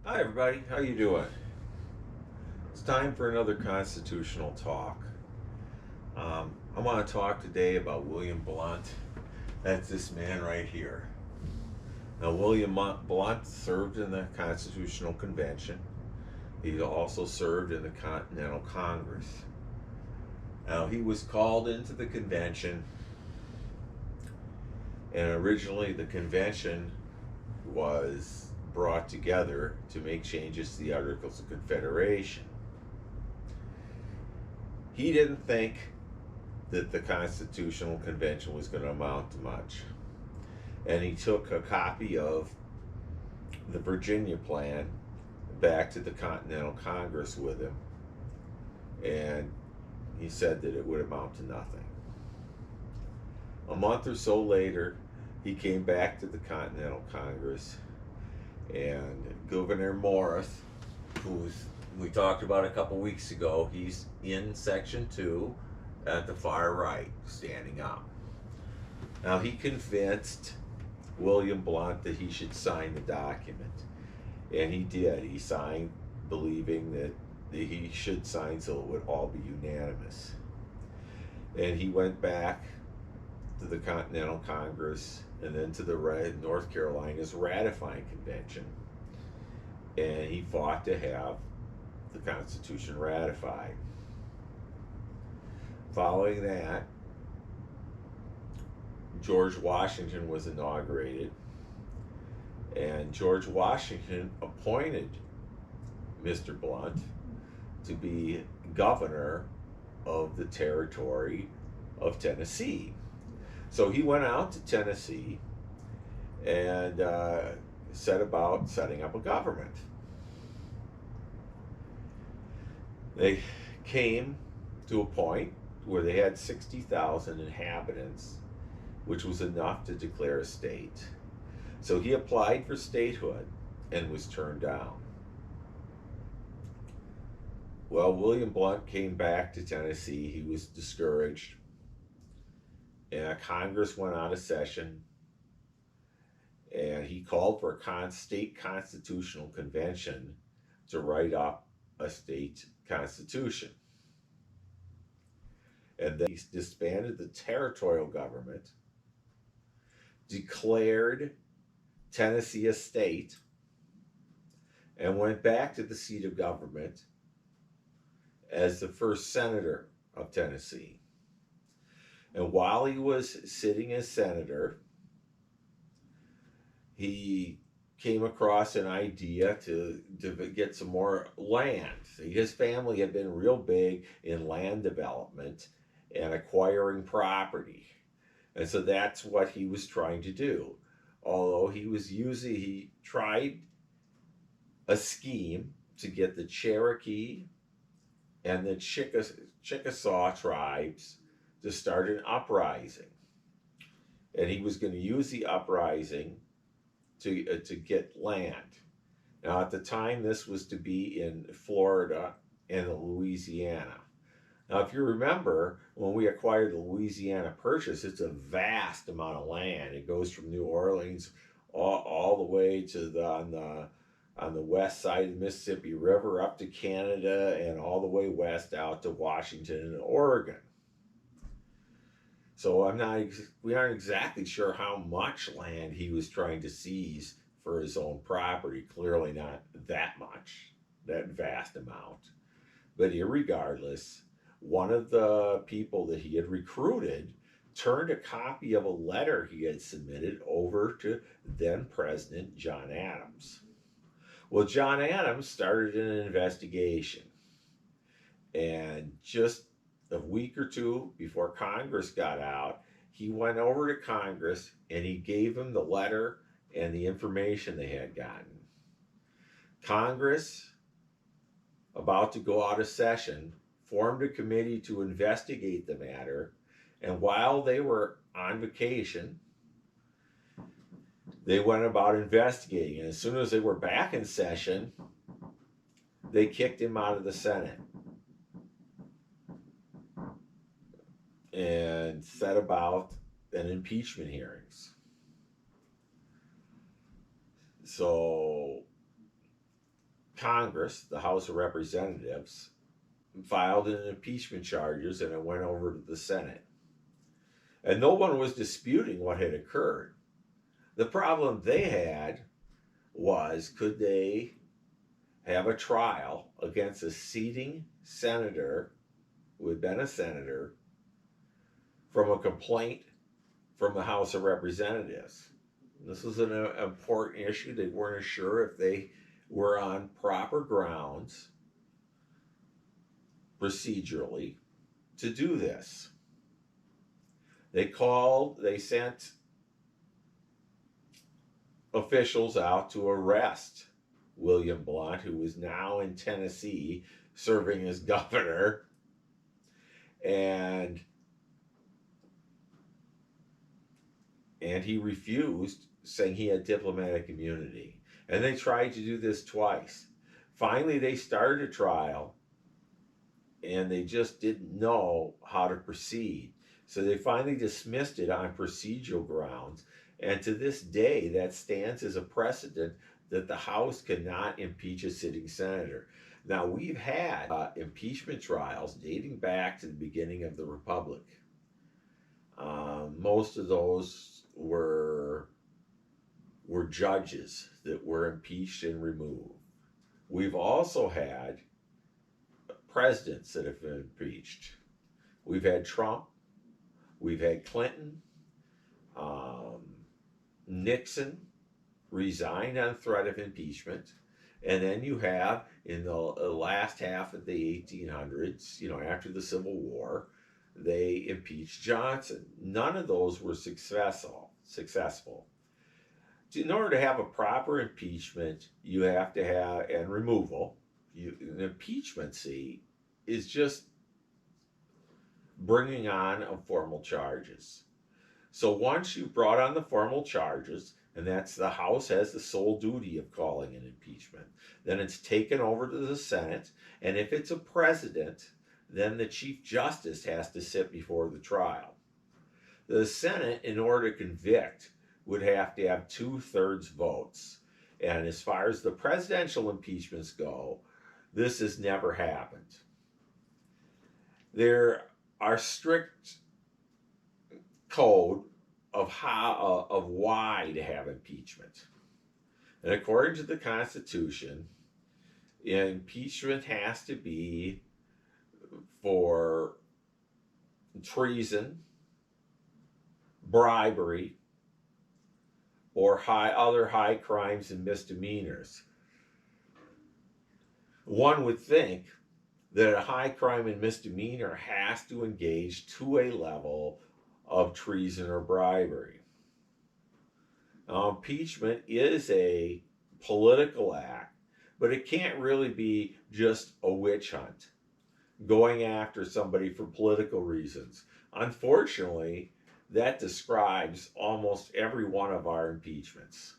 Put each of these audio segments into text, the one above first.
Hi everybody, how you doing? It's time for another constitutional talk. I want to talk today about William Blunt. That's this man right here. Now, Blunt served in the Constitutional Convention. He also served in the Continental Congress. Now, he was called into the convention, and originally the convention was brought together to make changes to the Articles of Confederation. He didn't think that the Constitutional Convention was going to amount to much. And he took a copy of the Virginia Plan back to the Continental Congress with him, and he said that it would amount to nothing. A month or so later, he came back to the Continental Congress, and Gouverneur Morris, who's we talked about a couple weeks ago, he's in Section 2 at the far right, standing up. Now, he convinced William Blunt that he should sign the document, and he did. He signed believing that he should sign so it would all be unanimous. And he went back to the Continental Congress and then to the North Carolina's ratifying convention, and he fought to have the Constitution ratified. Following that, George Washington was inaugurated, and George Washington appointed Mr. Blunt to be governor of the territory of Tennessee. So he went out to Tennessee and set about setting up a government. They came to a point where they had 60,000 inhabitants, which was enough to declare a state. So he applied for statehood and was turned down. Well, William Blunt came back to Tennessee. He was discouraged, and Congress went out of session, and he called for a state constitutional convention to write up a state constitution. And then he disbanded the territorial government, declared Tennessee a state, and went back to the seat of government as the first senator of Tennessee. And while he was sitting as senator, he came across an idea to get some more land. His family had been real big in land development and acquiring property. And so that's what he was trying to do. Although he tried a scheme to get the Cherokee and the Chickasaw tribes to start an uprising. And he was going to use the uprising to get land. Now, at the time, this was to be in Florida and Louisiana. Now, if you remember, when we acquired the Louisiana Purchase, it's a vast amount of land. It goes from New Orleans all the way to on the west side of the Mississippi River up to Canada and all the way west out to Washington and Oregon. So we aren't exactly sure how much land he was trying to seize for his own property. Clearly not that much, that vast amount. But irregardless, one of the people that he had recruited turned a copy of a letter he had submitted over to then President John Adams. Well, John Adams started an investigation, and just a week or two before Congress got out, he went over to Congress and he gave them the letter and the information they had gotten. Congress, about to go out of session, formed a committee to investigate the matter, and while they were on vacation, they went about investigating. And as soon as they were back in session, they kicked him out of the Senate and set about an impeachment hearings. So Congress, the House of Representatives, filed an impeachment charges, and it went over to the Senate. And no one was disputing what had occurred. The problem they had was, could they have a trial against a sitting senator who had been a senator from a complaint from the House of Representatives? This was an important issue. They weren't sure if they were on proper grounds procedurally to do this. They sent officials out to arrest William Blount, who was now in Tennessee serving as governor, and he refused, saying he had diplomatic immunity. And they tried to do this twice. Finally, they started a trial, and they just didn't know how to proceed. So they finally dismissed it on procedural grounds. And to this day, that stands as a precedent that the House cannot impeach a sitting senator. Now, we've had impeachment trials dating back to the beginning of the Republic. Most of those were judges that were impeached and removed. We've also had presidents that have been impeached. We've had Trump, we've had Clinton, Nixon resigned on threat of impeachment, and then you have, in the last half of the 1800s, after the Civil War, they impeached Johnson. None of those were successful. In order to have a proper impeachment, you have to have, and removal, an impeachment, is just bringing on of formal charges. So once you've brought on the formal charges, and that's, the House has the sole duty of calling an impeachment, then it's taken over to the Senate, and if it's a president, then the Chief Justice has to sit before the trial. The Senate, in order to convict, would have to have 2/3 votes. And as far as the presidential impeachments go, this has never happened. There are strict code of why to have impeachment. And according to the Constitution, impeachment has to be for treason, bribery, or other high crimes and misdemeanors. One would think that a high crime and misdemeanor has to engage to a level of treason or bribery. Now, impeachment is a political act, but it can't really be just a witch hunt, going after somebody for political reasons. Unfortunately, that describes almost every one of our impeachments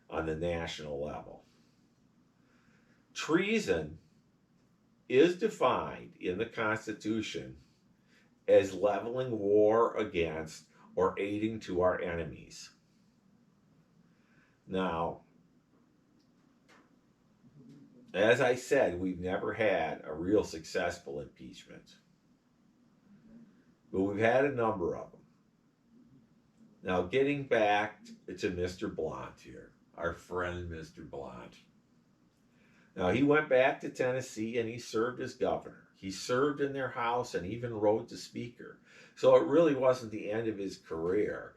on the national level. Treason is defined in the Constitution as leveling war against or aiding to our enemies. Now, as I said, we've never had a real successful impeachment, but we've had a number of them. Now, getting back to Mr. Blount here, our friend Mr. Blount. Now, he went back to Tennessee and he served as governor. He served in their House and even rode to Speaker. So it really wasn't the end of his career.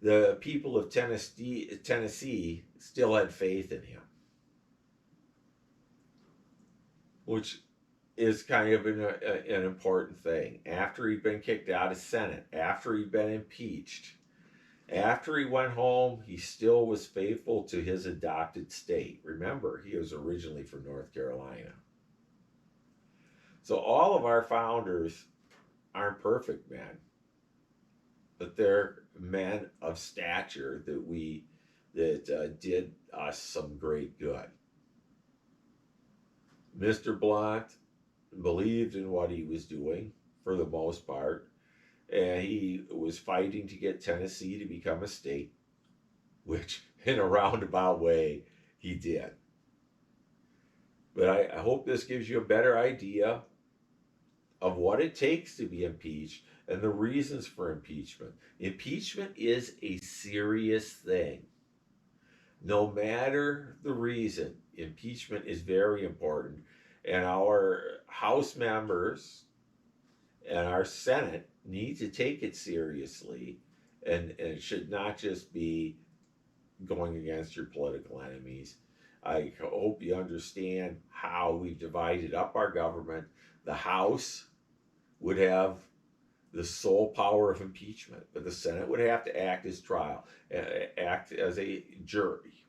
The people of Tennessee still had faith in him, which is kind of an important thing. After he'd been kicked out of Senate, after he'd been impeached, after he went home, he still was faithful to his adopted state. Remember, he was originally from North Carolina. So all of our founders aren't perfect men, but they're men of stature that did us some great good. Mr. Blount believed in what he was doing for the most part, and he was fighting to get Tennessee to become a state, which in a roundabout way he did. But I hope this gives you a better idea of what it takes to be impeached and the reasons for impeachment. Impeachment is a serious thing. No matter the reason, impeachment is very important. And our House members and our Senate need to take it seriously. And it should not just be going against your political enemies. I hope you understand how we've divided up our government. The House would have the sole power of impeachment, but the Senate would have to act as act as a jury,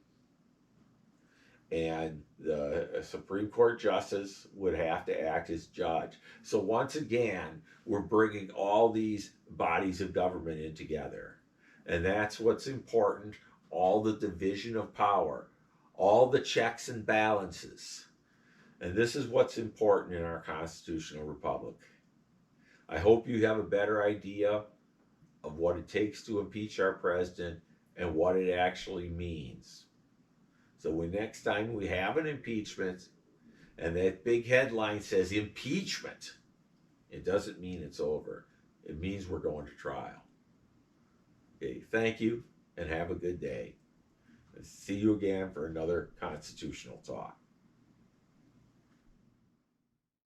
and the Supreme Court justice would have to act as judge. So once again, we're bringing all these bodies of government in together, and that's what's important. All the division of power, all the checks and balances, and this is what's important in our constitutional republic. I hope you have a better idea of what it takes to impeach our president and what it actually means. So when next time we have an impeachment and that big headline says impeachment, it doesn't mean it's over. It means we're going to trial. Okay, thank you and have a good day. See you again for another constitutional talk.